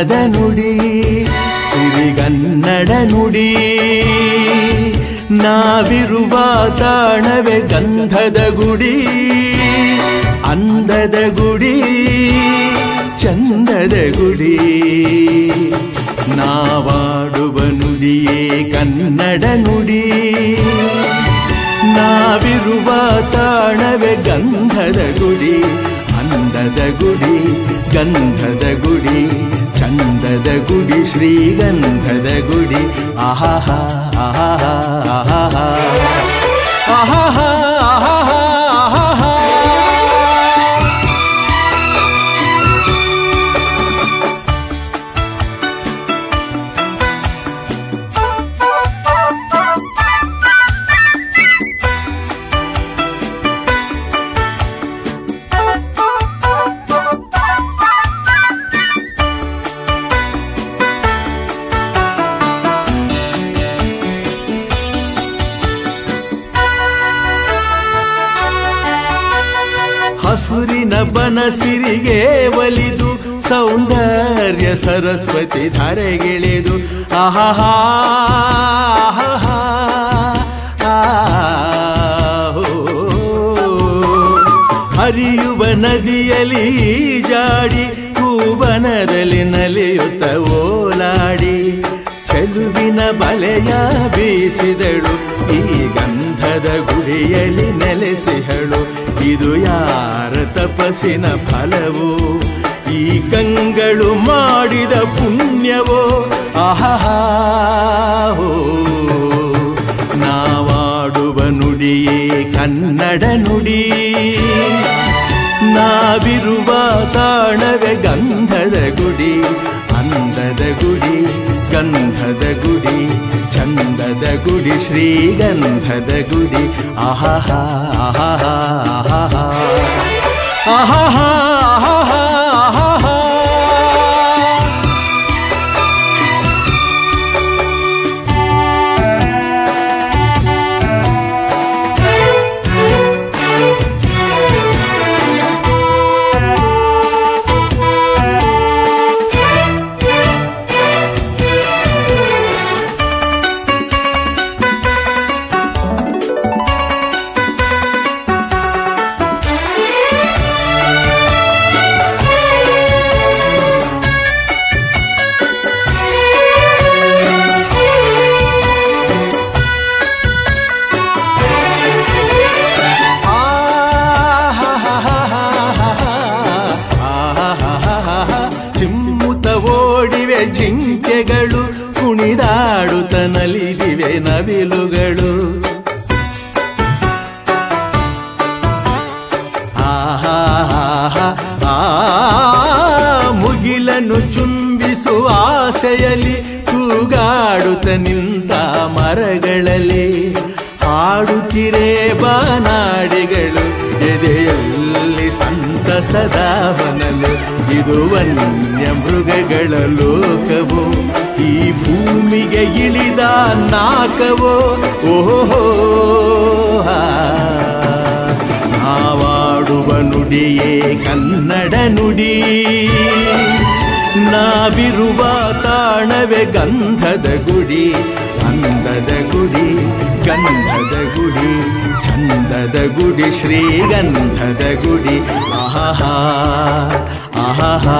ಬಣ್ಣದ ನುಡಿ ಸಿರಿಗನ್ನಡ ನುಡಿ. ನಾವಿರುವ ತಾಣವೇ ಗಂಧದ ಗುಡಿ, ಅಂದದ ಗುಡಿ, ಚಂದದ ಗುಡಿ. ನಾವಾಡುವ ನುಡಿಯೇ ಕನ್ನಡ ನುಡಿ. ನಾವಿರುವ ತಾಣವೇ ಗಂಧದ ಗುಡಿ, ಅಂದದ ಗುಡಿ, ಗಂಧದ ಗುಡಿ, ಚಂದದ ಗುಡಿ, ಶ್ರೀಗಂಧದ ಗುಡಿ. ಆಹಾಹಾ ಆಹಾಹಾ ಆಹಾಹಾ ಆಹಾಹಾ ಆಹಾಹಾ ಆಹಾಹಾ. ಹಸುರಿನ ಬನಸಿರಿಗೆ ಒಲಿದು ಸೌಂದರ್ಯ ಸರಸ್ವತಿ ಧಾರೆಗಿಳಿದು ಆಹಾಹಾ ಆಹಾಹಾ ಆಹೋ. ಹರಿಯುವ ನದಿಯಲ್ಲಿ ಜಾಡಿ ಕೂವನದಲ್ಲಿ ನಲಿಯುತ್ತ ಓಲಾಡಿ ಚೆಲುವಿನ ಬಲೆಯ ಬೀಸಿದಳು ಈ ಗಂಧದ ಗುಡಿಯಲ್ಲಿ ನೆಲೆಸಿಹಳು. ಇದು ಯಾರ ತಪಸ್ಸಿನ ಫಲವೋ, ಈ ಕಂಗಳು ಮಾಡಿದ ಪುಣ್ಯವೋ. ಆಹಾಹಾ ನಾವಾಡುವ ನುಡಿಯೇ ಕನ್ನಡ ನುಡಿ. ನಾವಿರುವ ತಾಣವೇ ಗಂಧದ ಗುಡಿ, ಅಂದದ ಗುಡಿ, ಗಂಧದ ಗುಡಿ, ಚಂದದ ಗುಡಿ, ಶ್ರೀಗಂಧದ ಗುಡಿ. ಆಹಾಹಾ ಆಹಾಹಾ ಆಹಾಹಾ ಆಹಾಹಾ ಆಹಾಹಾ ಆಹಾಹಾ. ಜಿಂಕೆಗಳು ಕುಣಿದಾಡುತ್ತ ನಲಿದಿವೆ ನವಿಲುಗಳು. ಆಹಾಹಾ ಮುಗಿಲನ್ನು ಚುಂಬಿಸುವ ಆಸೆಯಲ್ಲಿ ತೂಗಾಡುತ್ತ ನಿಂತ ಮರಗಳಲ್ಲಿ ಹಾಡುತ್ತಿರೇ ಬಾನಾಡಿಗಳು ಎದೆಯಲ್ಲಿ ಸಂತಸದ ಹೊನಲು. ಇದು ವನ್ಯ ಮೃಗಗಳ ಲೋಕವೋ, ಈ ಭೂಮಿಗೆ ಇಳಿದ ನಾಕವೋ. ಓಹೋ ನಾವಾಡುವ ನುಡಿಯೇ ಕನ್ನಡ ನುಡಿ. ನಾವಿರುವ ತಾಣವೇ ಗಂಧದ ಗುಡಿ, ಅಂದದ ಗುಡಿ, ಗಂಧದ ಗುಡಿ, ಚಂದದ ಗುಡಿ, ಶ್ರೀಗಂಧದ ಗುಡಿ. ಆಹಾಹಾ ಆಹಾಹಾ